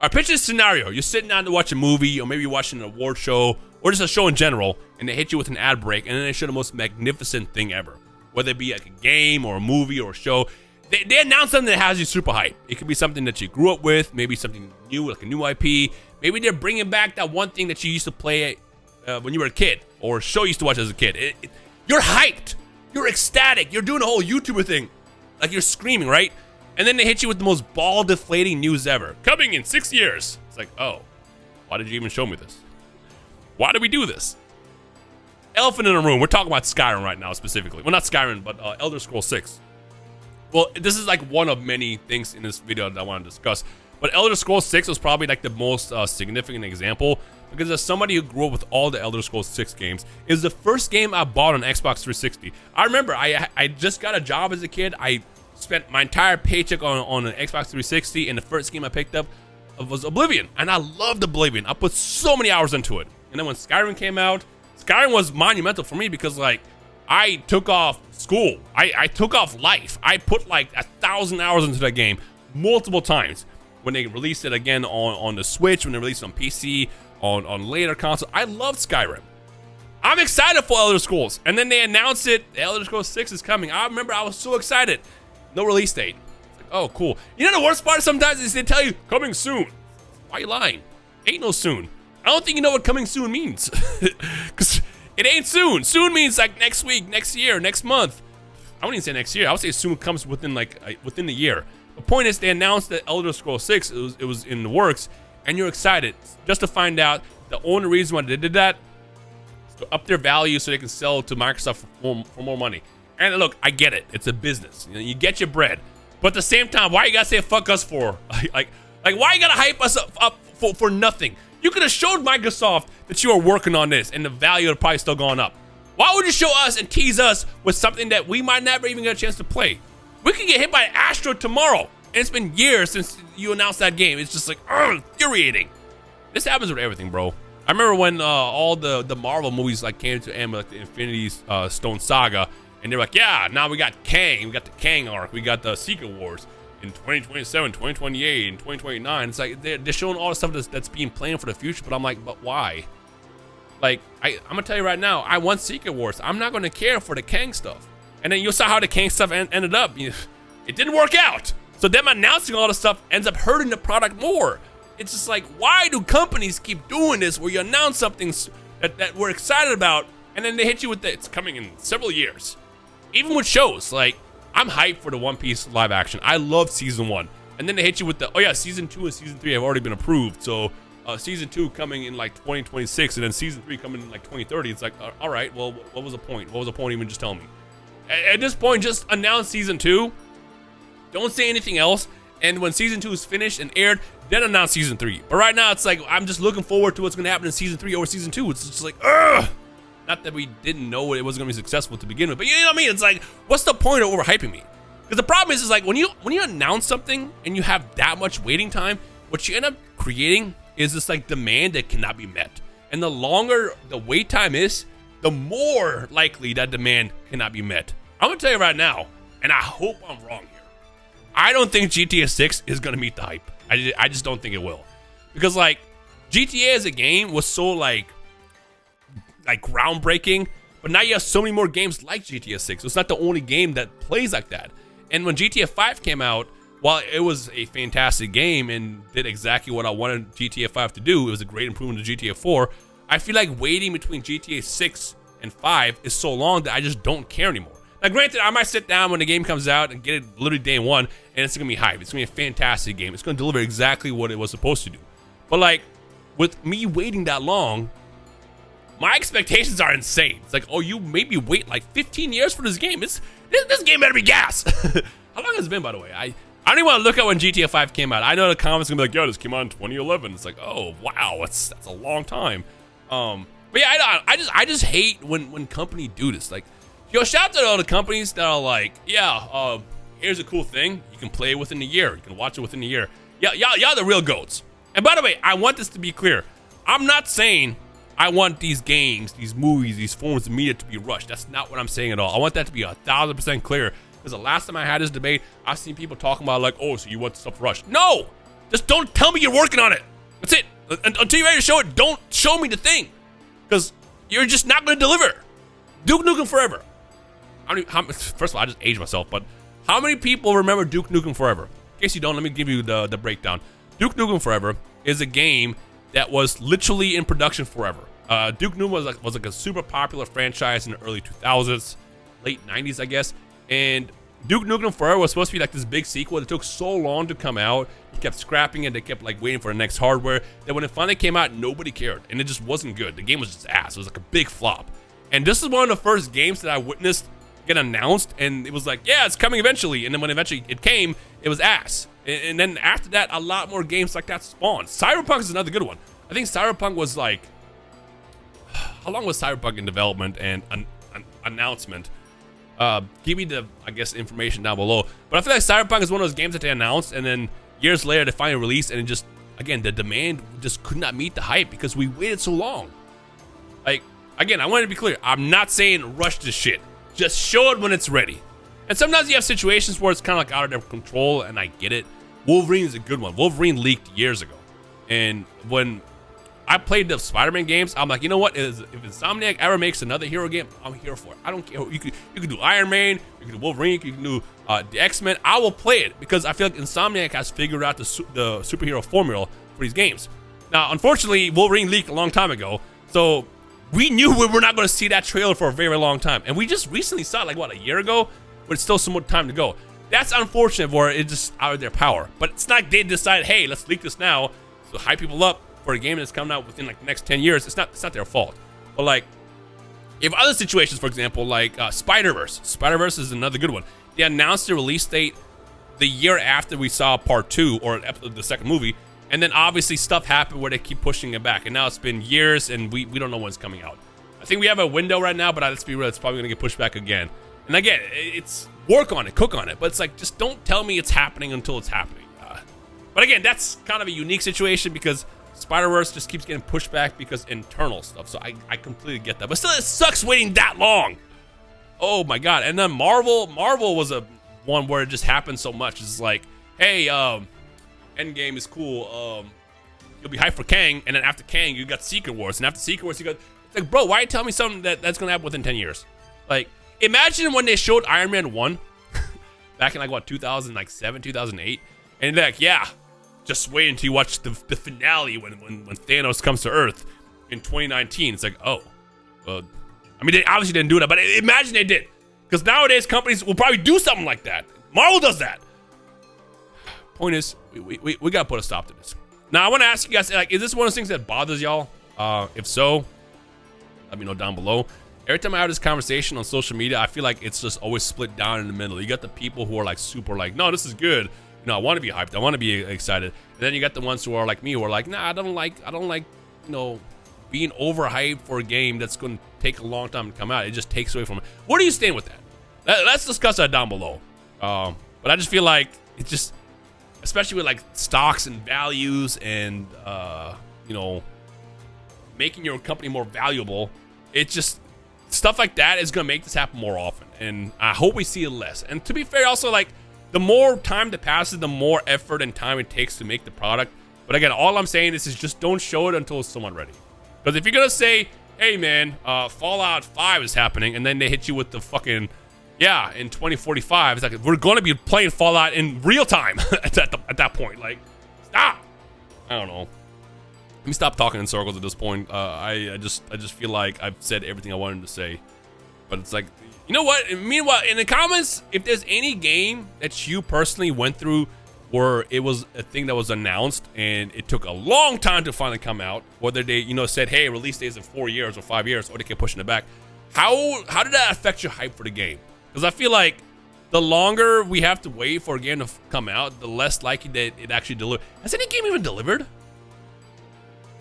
All right, picture this scenario. You're sitting down to watch a movie, or maybe you're watching an award show, or just a show in general, and they hit you with an ad break, and then they show the most magnificent thing ever. Whether it be like a game, or a movie, or a show. They announce something that has you super hyped. It could be something that you grew up with, maybe something new, like a new IP. Maybe they're bringing back that one thing that you used to play when you were a kid, or a show you used to watch as a kid. You're hyped. You're ecstatic. You're doing the whole YouTuber thing. Like you're screaming, right? And then they hit you with the most ball-deflating news ever. Coming in 6 years. It's like, oh, why did you even show me this? Why did we do this? Elephant in the room. We're talking about Skyrim right now specifically. Well, not Skyrim, but Elder Scrolls 6. Well, this is like one of many things in this video that I want to discuss. But Elder Scrolls 6 was probably like the most significant example, because as somebody who grew up with all the Elder Scrolls 6 games, it was the first game I bought on Xbox 360. I remember I just got a job as a kid. I spent my entire paycheck on an Xbox 360, and the first game I picked up was Oblivion, and I loved Oblivion. I put so many hours into it. And then when Skyrim came out, Skyrim was monumental for me because like I took off school, I took off life. I put like 1,000 hours into that game multiple times. When they released it again on the Switch, when they released it on PC, on later console, I loved Skyrim. I'm excited for Elder Scrolls, and then they announced it. Elder Scrolls 6 is coming. I remember I was so excited. No release date. It's like, oh, cool. You know the worst part sometimes is they tell you, coming soon. Why are you lying? Ain't no soon. I don't think you know what coming soon means. Because it ain't soon. Soon means like next week, next year, next month. I wouldn't even say next year. I would say soon comes within within the year. The point is they announced that Elder Scrolls 6, it was in the works, and you're excited just to find out the only reason why they did that is to up their value so they can sell to Microsoft for more money. And look, I get it. It's a business. You know, you get your bread. But at the same time, why you gotta say fuck us for? Like why you gotta hype us up for nothing? You could have showed Microsoft that you are working on this and the value of probably still going up. Why would you show us and tease us with something that we might never even get a chance to play? We could get hit by an asteroid tomorrow. And it's been years since you announced that game. It's just like, infuriating. This happens with everything, bro. I remember when all the Marvel movies like came to end with like the Infinity Stone saga. And they're like, yeah, now we got Kang. We got the Kang arc. We got the Secret Wars in 2027, 2028, and 2029. It's like they're showing all the stuff that's being planned for the future. But I'm like, but why? Like, I'm going to tell you right now, I want Secret Wars. I'm not going to care for the Kang stuff. And then you saw how the Kang stuff ended up. It didn't work out. So them announcing all the stuff ends up hurting the product more. It's just like, why do companies keep doing this where you announce something that we're excited about, and then they hit you with it's coming in several years? Even with shows, like, I'm hyped for the One Piece live action. I love season 1. And then they hit you with oh yeah, season 2 and season 3 have already been approved. So season 2 coming in like 2026, and then season 3 coming in like 2030. It's like, all right, well, what was the point? What was the point even just telling me? At this point, just announce season 2. Don't say anything else. And when season 2 is finished and aired, then announce season 3. But right now, it's like, I'm just looking forward to what's going to happen in season 3 or season 2. It's just like, ugh. Not that we didn't know it wasn't going to be successful to begin with, but you know what I mean? It's like, what's the point of overhyping me? Because the problem is like, when you announce something and you have that much waiting time, what you end up creating is this like demand that cannot be met. And the longer the wait time is, the more likely that demand cannot be met. I'm going to tell you right now, and I hope I'm wrong here. I don't think GTA 6 is going to meet the hype. I just don't think it will. Because like, GTA as a game was so like groundbreaking, but now you have so many more games like GTA 6. So it's not the only game that plays like that. And when GTA 5 came out, while it was a fantastic game and did exactly what I wanted GTA 5 to do, it was a great improvement to GTA 4, I feel like waiting between GTA 6 and 5 is so long that I just don't care anymore. Now granted, I might sit down when the game comes out and get it literally day one, and it's gonna be hype. It's gonna be a fantastic game. It's gonna deliver exactly what it was supposed to do. But like, with me waiting that long, my expectations are insane. It's like, oh, you made me wait like 15 years for this game. This game better be gas. How long has it been, by the way? I don't even want to look at when GTA 5 came out. I know the comments are gonna be like, yo, this came out in 2011. It's like, oh wow, that's a long time. But yeah, I just hate when companies do this. Like, yo, shout out to all the companies that are like, yeah, here's a cool thing. You can play it within a year. You can watch it within a year. Yeah, y'all the real goats. And by the way, I want this to be clear. I'm not saying I want these games, these movies, these forms of media to be rushed. That's not what I'm saying at all. I want that to be 1,000% clear. Because the last time I had this debate, I've seen people talking about like, oh, so you want stuff rushed. No! Just don't tell me you're working on it. That's it. Until you're ready to show it, don't show me the thing. Because you're just not going to deliver. Duke Nukem Forever. First of all, I just aged myself, but how many people remember Duke Nukem Forever? In case you don't, let me give you the breakdown. Duke Nukem Forever is a game that was literally in production forever. Duke Nukem was like a super popular franchise in the early 2000s, late 90s, I guess. And Duke Nukem Forever was supposed to be like this big sequel. It took so long to come out. They kept scrapping it. They kept like waiting for the next hardware. That when it finally came out, nobody cared, and it just wasn't good. The game was just ass. It was like a big flop. And this is one of the first games that I witnessed get announced, and it was like, yeah, it's coming eventually. And then when eventually it came, it was ass. And then after that, a lot more games like that spawned. Cyberpunk is another good one. I think Cyberpunk was like, how long was Cyberpunk in development and an announcement? Give me the, I guess, information down below. But I feel like Cyberpunk is one of those games that they announced, and then years later they finally released, and it just, again, the demand just could not meet the hype because we waited so long. Like, again, I want to be clear. I'm not saying rush this shit. Just show it when it's ready. And sometimes you have situations where it's kind of like out of their control, and I get it. Wolverine is a good one. Wolverine leaked years ago. And when I played the Spider-Man games, I'm like, you know what? If Insomniac ever makes another hero game, I'm here for it. I don't care. You could do Iron Man, you can do Wolverine, you can do the X-Men. I will play it because I feel like Insomniac has figured out the superhero formula for these games. Now, unfortunately, Wolverine leaked a long time ago, so we knew we were not going to see that trailer for a very long time. And we just recently saw it, like, what, a year ago? But it's still some more time to go. That's unfortunate where it's just out of their power. But it's not like they decided, hey, let's leak this now to hype people up for a game that's coming out within like the next 10 years. It's not their fault. But like, if other situations, for example, like Spider-Verse is another good one. They announced the release date the year after we saw part 2 or the second movie, and then obviously stuff happened where they keep pushing it back, and now it's been years and we don't know when it's coming out. I think we have a window right now, but let's be real, it's probably gonna get pushed back again. And again, it's work on it, cook on it, but it's like, just don't tell me it's happening until it's happening. But again, that's kind of a unique situation because Spider-Verse just keeps getting pushed back because internal stuff. So I completely get that. But still, it sucks waiting that long. Oh my God. And then Marvel was a one where it just happened so much. It's like, hey, Endgame is cool. You'll be hyped for Kang, and then after Kang, you got Secret Wars, and after Secret Wars, you got, it's like, bro, why are you telling me something that's gonna happen within 10 years? Like, imagine when they showed Iron Man 1 back in like what, 2007, 2008, and they're like, yeah, just wait until you watch the finale when Thanos comes to Earth in 2019. It's like, oh, I mean, they obviously didn't do that, but imagine they did, because nowadays companies will probably do something like that. Marvel does that. Point is, we gotta put a stop to this. Now, I want to ask you guys, like, is this one of those things that bothers y'all? If so, let me know down below. Every time I have this conversation on social media, I feel like it's just always split down in the middle. You got the people who are like super like, no, this is good. You know, I want to be hyped. I want to be excited. And then you got the ones who are like me, who are like, nah, I don't like, you know, being overhyped for a game that's going to take a long time to come out. It just takes away from it. Where do you stand with that? Let's discuss that down below. But I just feel like it's just, especially with like stocks and values and you know, making your company more valuable, it's just stuff like that is gonna make this happen more often, and I hope we see it less. And to be fair, also, like, the more time that passes, the more effort and time it takes to make the product. But again, all I'm saying is just don't show it until it's somewhat ready. Because if you're gonna say, hey man, Fallout 5 is happening, and then they hit you with the fucking, yeah, in 2045, it's like, we're gonna be playing Fallout in real time at that point. Like, stop. I don't know. Let me stop talking in circles at this point. I just feel like I've said everything I wanted to say. But it's like, you know what? Meanwhile, in the comments, if there's any game that you personally went through where it was a thing that was announced and it took a long time to finally come out, whether they, you know, said, hey, release days in 4 years or 5 years, or they kept pushing it back, how did that affect your hype for the game? Because I feel like the longer we have to wait for a game to come out, the less likely that it actually delivers. Has any game even delivered?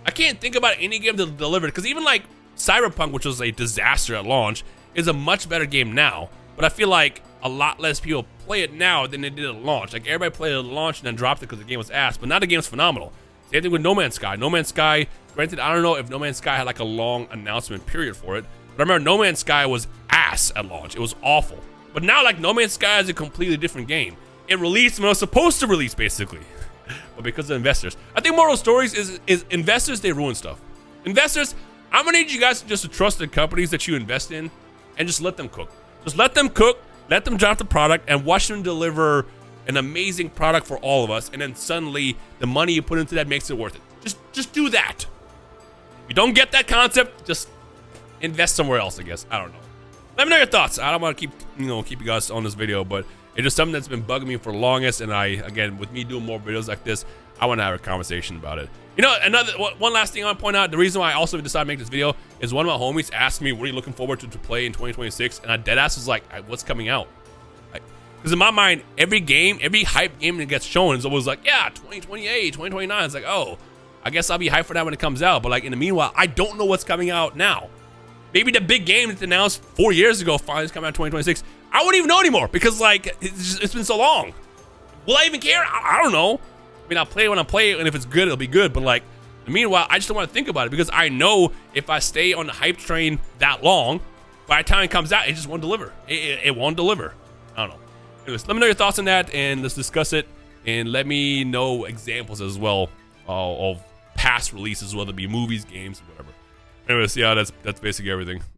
I can't think about any game that delivered, because even like Cyberpunk, which was a disaster at launch, is a much better game now. But I feel like a lot less people play it now than they did at launch. Like, everybody played it at launch and then dropped it because the game was ass. But now the game's phenomenal. Same thing with No Man's Sky. No Man's Sky, granted, I don't know if No Man's Sky had like a long announcement period for it, but I remember No Man's Sky was ass at launch. It was awful. But now, like, No Man's Sky is a completely different game. It released when it was supposed to release, basically. but because of investors. I think moral stories is investors, they ruin stuff. Investors, I'm gonna need you guys just to trust the companies that you invest in and just let them cook. Just let them cook, let them drop the product, and watch them deliver an amazing product for all of us, and then suddenly the money you put into that makes it worth it. Just do that. If you don't get that concept, just invest somewhere else, I guess. I don't know. Let me know your thoughts. I don't want to keep you guys on this video, but it's just something that's been bugging me for the longest, and again, with me doing more videos like this, I want to have a conversation about it. One last thing I want to point out, the reason why I also decided to make this video is one of my homies asked me, what are you looking forward to play in 2026? And I deadass was like, what's coming out? Because in my mind, every hype game that gets shown is always like, yeah, 2028, 2029. It's like, oh, I guess I'll be hyped for that when it comes out. But like in the meanwhile, I don't know what's coming out now. Maybe the big game that's announced 4 years ago finally is coming out in 2026. I wouldn't even know anymore because like it's been so long. Will I even care? I don't know. I mean, I'll play it when I play it, and if it's good, it'll be good. But like, meanwhile, I just don't want to think about it because I know if I stay on the hype train that long, by the time it comes out, it just won't deliver. It won't deliver. I don't know. Anyways, let me know your thoughts on that, and let's discuss it. And let me know examples as well of past releases, whether it be movies, games, whatever. Anyways, yeah, that's basically everything.